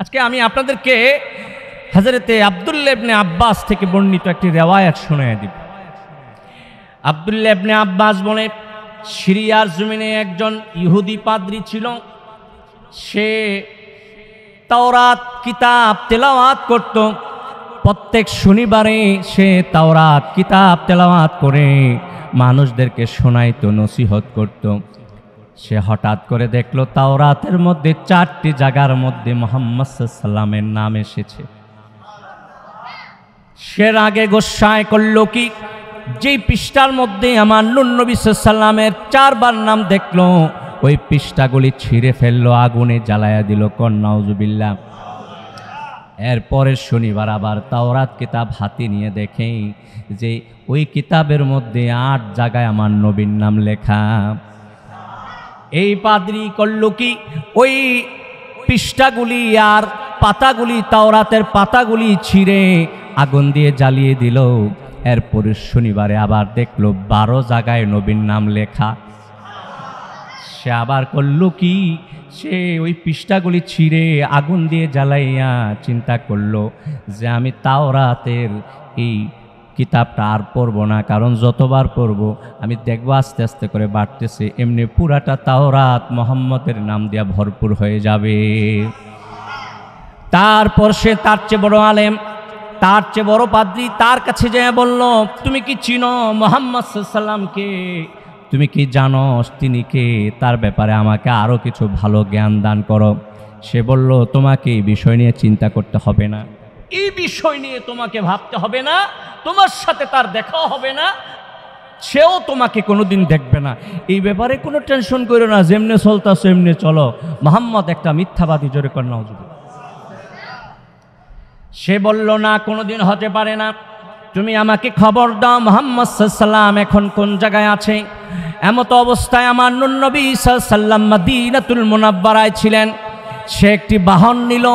আজকে আমি আপনাদেরকে হযরতে আব্দুল্লাহ ইবনে আব্বাস থেকে বর্ণিত একটি রিওয়ায়াত শোনায় দিব। আব্দুল্লাহ ইবনে আব্বাস বলে, সিরিয়ার জমিনে একজন ইহুদি পাদ্রী ছিল। সে তাওরাত কিতাব তেলাওয়াত করত। প্রত্যেক শনিবারে সে তাওরাত কিতাব তেলাওয়াত করে মানুষদেরকে শোনাইতো, নসিহত করত। সে হঠাৎ করে দেখলো তাওরাতের মধ্যে 4টি জায়গার মধ্যে মুহাম্মদ সাল্লাল্লাহু আলাইহি ওয়াসাল্লামের নাম এসেছে। সে আগে গোসায় করলো কি, যেই পৃষ্ঠার মধ্যে আমার নূর নবী সাল্লাল্লাহু আলাইহি ওয়াসাল্লামের 4বার নাম দেখলো, ওই পৃষ্ঠাগুলি ছিঁড়ে ফেললো, আগুনে জ্বালায়া দিল। নাউজুবিল্লাহ। এরপরের শনিবার আবার তাওরাত কিতাব হাতে নিয়ে দেখে যে ওই কিতাবের মধ্যে 8 জায়গায় আমার নবীর নাম লেখা। এই পাদ্রী করল কি, ওই পৃষ্ঠাগুলি আর পাতাগুলি, তাওরাতের পাতাগুলি ছিঁড়ে আগুন দিয়ে জ্বালিয়ে দিল। এরপরের শনিবারে আবার দেখলো 12 জায়গায় নবীর নাম লেখা। সে আবার করল কি, সে ওই পৃষ্ঠাগুলি ছিঁড়ে আগুন দিয়ে জ্বালাইয়া চিন্তা করলো যে আমি তাওরাতের এই কিতাবটা আর পড়ব না, কারণ যতবার পড়ব আমি দেখব আস্তে আস্তে করে বাড়তেছে, এমনি পুরাটা তাওরাত মোহাম্মদের নাম দিয়া ভরপুর হয়ে যাবে। তারপর সে তার চেয়ে বড় আলেম, তার চেয়ে বড় পাদ্রী, তার কাছে যেয়ে বলল, তুমি কি চিনো মুহাম্মদ সাল্লাল্লাহু আলাইহি ওয়াসাল্লামকে? তুমি কি জানো তিনি কে? তার ব্যাপারে আমাকে আরও কিছু ভালো জ্ঞান দান করো। সে বলল, তোমাকে এই বিষয় নিয়ে চিন্তা করতে হবে না, এই বিষয় নিয়ে তোমাকে ভাবতে হবে না, তোমার সাথে তার দেখাও হবে না, সেও তোমাকে কোনোদিন দেখবে না, এই ব্যাপারে কোনো টেনশন করো না, যেমনে চলতেছো এমনি চলো। মুহাম্মদ একটা মিথ্যাবাদী, জোরে কর নাউজুবিল্লাহ। সে বলল, না, কোনোদিন হতে পারে না, তুমি আমাকে খবর দাও মুহাম্মদ সাল্লাল্লাহু আলাইহি ওয়াসাল্লাম এখন কোন জায়গায় আছে। এমত অবস্থায় আমার নূর নবী সাল্লাল্লাহু আলাইহি ওয়াসাল্লাম মদিনাতুল মুনাওয়ারায় ছিলেন। সে একটি বাহন নিল,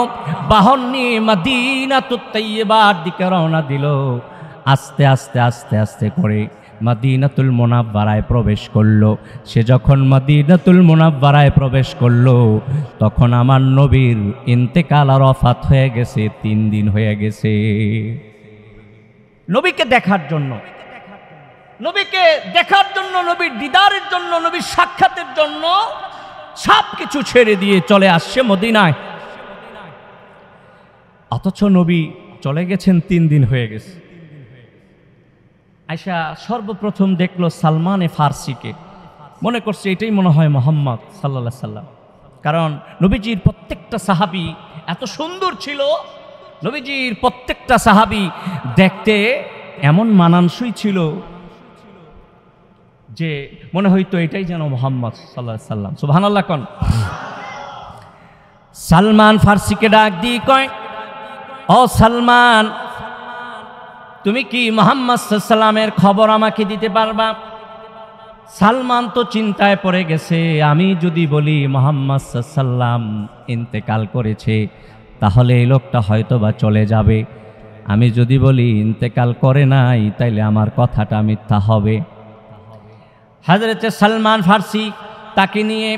বাহন নিয়ে মদিনাতুত তাইয়্যিবার দিকে রওনা দিল। আস্তে আস্তে আস্তে আস্তে করে মদিনাতুল মুনাওয়ারায় প্রবেশ করলো। সে যখন মদিনাতুল মুনাওয়ারায় প্রবেশ করলো, তখন আমার নবীর ইন্তেকাল আর ওফাত হয়ে গেছে, 3 দিন হয়ে গেছে। নবীকে দেখার জন্য, নবীকে দেখার জন্য, নবীর দিদারের জন্য, নবীর সাক্ষাতের জন্য সব কিছু ছেড়ে দিয়ে চলে আসছে মদিনায়। অথচ নবী চলে গেছেন, 3 দিন হয়ে গেছে। আয়েশা সর্বপ্রথম দেখলো সালমানে ফার্সিকে, মনে করছে এটাই মনে হয় মুহাম্মদ সাল্লাল্লাহু আলাইহি ওয়াসাল্লাম, কারণ নবীজির প্রত্যেকটা সাহাবী এত সুন্দর ছিল, নবীজির প্রত্যেকটা সাহাবী দেখতে এমন মানানসই ছিল যে মনে হইতো এটাই যেন মুহাম্মদ সাল্লাল্লাহু আলাইহি ওয়াসাল্লাম। সুবহানাল্লাহ কোন। সালমান ফার্সিকে ডাক দিয়ে কয়, ও সালমান, তুমি কি মুহাম্মদ সাল্লাল্লাহু আলাইহি ওয়াসাল্লামের খবর আমাকে দিতে পারবা? সালমান তো চিন্তায় পড়ে গেছে, আমি যদি বলি মুহাম্মদ সাল্লাল্লাহু আলাইহি ওয়াসাল্লাম ইন্তেকাল করেছে, তাহলে এই লোকটা হয়তো বা চলে যাবে। আমি যদি বলি ইন্তেকাল করে নাই, তাইলে আমার কথাটা মিথ্যা হবে। হযরতে সালমান ফার্সি তাকে নিয়ে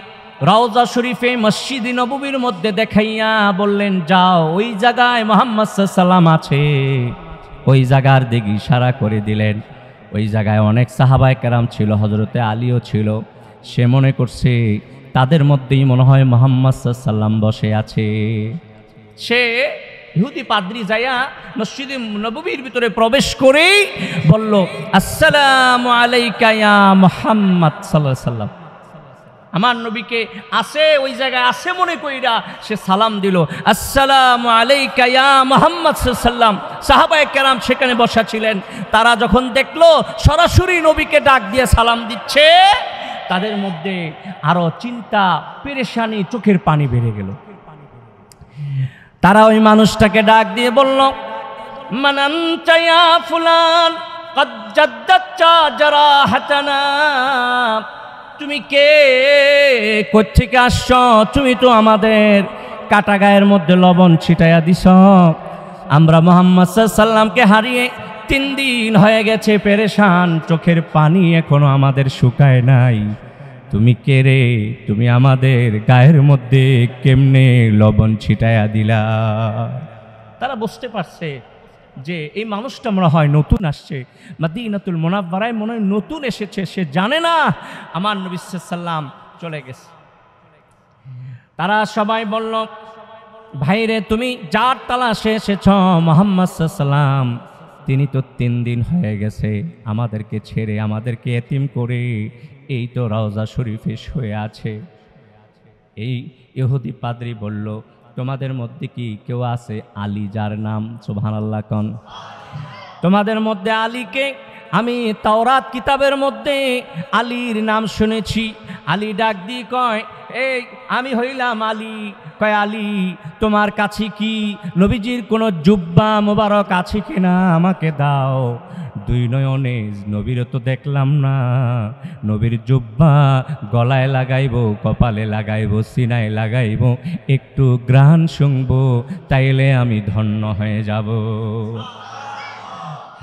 রওজা শরীফে মসজিদে নববীর মধ্যে দেখাইয়া বললেন, যাও ওই জায়গায় মুহাম্মদ সাল্লাল্লাহু আলাইহি ওয়াসাল্লাম আছে। ওই জায়গার দিকে ইশারা করে দিলেন। ওই জায়গায় অনেক সাহাবায়ে কেরাম ছিল, হযরতে আলীও ছিল। সে মনে করছে তাদের মধ্যেই মনে হয় মুহাম্মদ সাল্লাল্লাহু আলাইহি ওয়াসাল্লাম বসে আছে। সে ইহুদি পাদ্রী যায়া মসজিদে নববীর ভিতরে প্রবেশ করেই বলল, আসসালামু আলাইকা ইয়া মুহাম্মদ সাল্লাল্লাহু আলাইহি ওয়াসাল্লাম। আমার নবীকে আছে, ওই জায়গায় আছে মনে কইরা সে সালাম দিল, আসসালামু আলাইকা ইয়া মুহাম্মদ সাল্লাল্লাহু আলাইহি ওয়াসাল্লাম। সাহাবায়ে কেরাম সেখানে বসা ছিলেন। তারা যখন দেখলো সরাসরি নবীকে ডাক দিয়ে সালাম দিচ্ছে, তাদের মধ্যে আরো চিন্তা, পেরেশানি, চোখের পানি বেড়ে গেল। তারা ওই মানুষটাকে ডাক দিয়ে বলল, মান আনতা ইয়া ফুলান ক্বাদ জাদ্দাতা জারাহাতানা। তুমি কে, কোত্থেকে আসছো? তুমি তো আমাদের কাটা গায়ের মধ্যে লবণ ছিটাইয়া দিছ। আমরা মুহাম্মদ সাল্লাল্লাহু আলাইহি ওয়াসাল্লামকে হারিয়ে 3 দিন হয়ে গেছে, পেরেশান, চোখের পানি এখনো আমাদের শুকায় নাই। তুমি কে রে? তুমি আমাদের গায়ের মধ্যে কেমনে লবণ ছিটায়া দিলা? তারা বুঝতে পারছে যে এই মানুষটা মনে হয় নতুন আসছে, মদিনাতুল মুনাওয়ারায় মনে হয় নতুন এসেছে, সে জানে না আমার নবী সাল্লাম চলে গেছে। তারা সবাই বলল, ভাইরে তুমি যার তালাশে এসেছ মুহাম্মদ সাল্লাম, তিনি তো 3 দিন হয়ে গেছে আমাদেরকে ছেড়ে, আমাদেরকে এতিম করে এই তো রওজা শরীফে শুয়ে আছে। এই ইহুদি পাদ্রী বলল, তোমাদের মধ্যে কি কেউ আছে আলী, যার নাম সুবহানাল্লাহ কোন? তোমাদের মধ্যে আলীকে আমি তাওরাত কিতাবের মধ্যে আলীর নাম শুনেছি। আলী ডাক দিয়ে কয়, এই আমি হইলাম আলী। কয়, আলী তোমার কাছে কি নবীজির কোনো জুব্বা মোবারক আছে কিনা আমাকে দাও। 2 নয়নে নবীর তো দেখলাম না, নবীর জুব্বা গলায় লাগাইব, কপালে লাগাইব, সিনায় লাগাইব, একটু গ্রাণ শুনবো, তাইলে আমি ধন্য হয়ে যাব।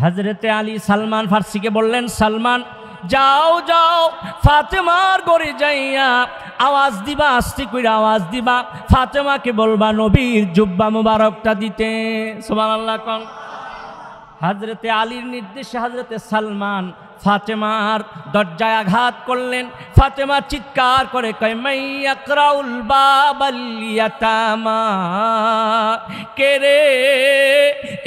হযরতে আলী সালমান ফার্সিকে বললেন, সালমান যাও যাও ফাতেমার ঘরে যাইয়া আওয়াজ দিবা, আস্তে করে আওয়াজ দিবা, ফাতেমাকে বলবা নবীর জুব্বা মুবারকটা দিতে। সুবহানাল্লাহ কোন? হযরতে আলীর নির্দেশে হযরতে সালমান ফাতেমার দরজায় আঘাত করলেন। ফাতেমা চিৎকার করে কয়, মাইয়াকরাউল বাবাল ইয়াতামা, কে রে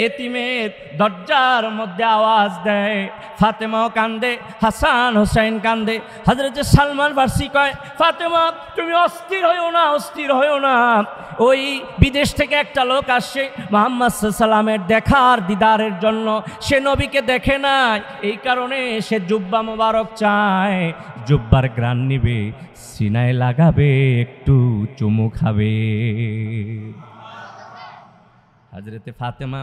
এতিমের দরজার মধ্যে আওয়াজ দেয়। ফাতেমাও কান্দে, হাসান হোসেন কান্দে। হযরতে সালমান ফার্সি কয়, ফাতেমা তুমি অস্থির হইও না, অস্থির হইও না। ওই বিদেশ থেকে একটা লোক আসছে মুহাম্মদ সাল্লামের দেখার দিদারের জন্য, সে নবীকে দেখে নাই, এই কারণে সে জুব্বা মোবারক চায়, জুব্বার গ্রান নিবে, সিনায় লাগাবে, একটু চুমু খাবে। হযরতে ফাতেমা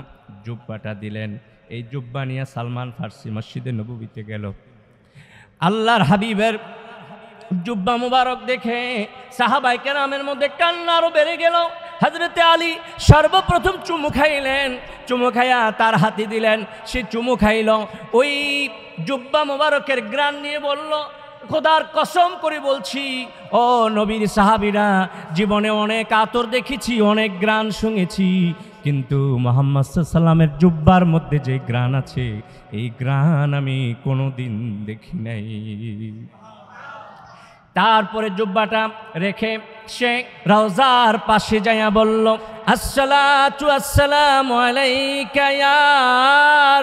জুব্বাটা দিলেন। এই জুব্বা নিয়ে সালমান ফার্সি মসজিদে নববীতে গেল। আল্লাহর হাবিবের জুব্বা মুবারক দেখে সাহাবায়ে কেরামের মধ্যে কান্না আরো বেড়ে গেল। হযরতে আলী সর্বপ্রথম চুমু খাইলেন, চুমু খাইয়া তার হাতে দিলেন, সে চুমু খাইল। ওই জুব্বা মুবারকের গ্রান নিয়ে বলল, খোদার কসম করে বলছি ও নবীর সাহাবীরা, জীবনে অনেক আতর দেখেছি, অনেক গ্রান শুনেছি, কিন্তু মুহাম্মদ সাল্লামের জুব্বার মধ্যে যে গ্রান আছে, এই গ্রান আমি কোনোদিন দেখি নাই। তারপরে জুব্বাটা রেখে সে রওজার পাশে যাইয়া বলল, আসসালাতু আসসালামু আলাইকা ইয়া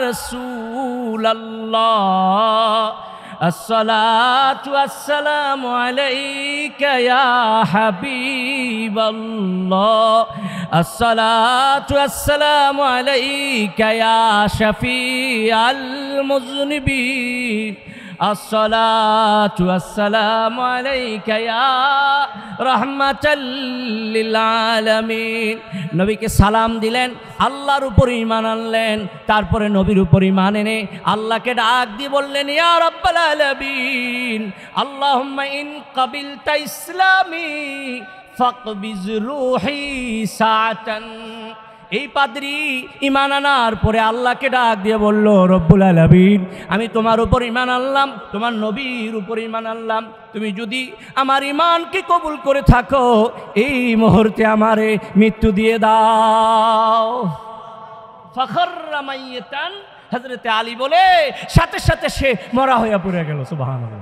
রাসূলুল্লাহ, আসসালাতু আসসালামু আলাইকা ইয়া হাবিবাল্লাহ, আসসালাতু আসসালামু আলাইকা ইয়া শাফিআল মুযনিবিন, আসসালাতু আসসালামু আলাইকা ইয়া রাহমাতাল লিল আলামিন। নবীকে সালাম দিলেন, আল্লাহর উপর ঈমান আনলেন, তারপরে নবীর উপর ঈমান এনে আল্লাহকে ডাক দিয়ে বললেন, ইয়া রাব্বাল আলামিন, আল্লাহুম্মা ইন কাবিলতা ইসলামি ফাকবিজ রূহি সাআতান। এই পাদ্রী ঈমান আনার পরে আল্লাহকে ডাক দিয়ে বলল, রব্বুল আলামিন, আমি তোমার উপর ঈমান আনলাম, তোমার নবীর উপর ঈমান আনলাম, তুমি যদি আমার ঈমানকে কবুল করে থাকো, এই মুহূর্তে আমারে মৃত্যু দিয়ে দাও। ফাখররা মাইয়াতান, হযরতে আলী বলে সাথে সাথে সে মরা হইয়া পড়ে গেল। সুবহানাল্লাহ।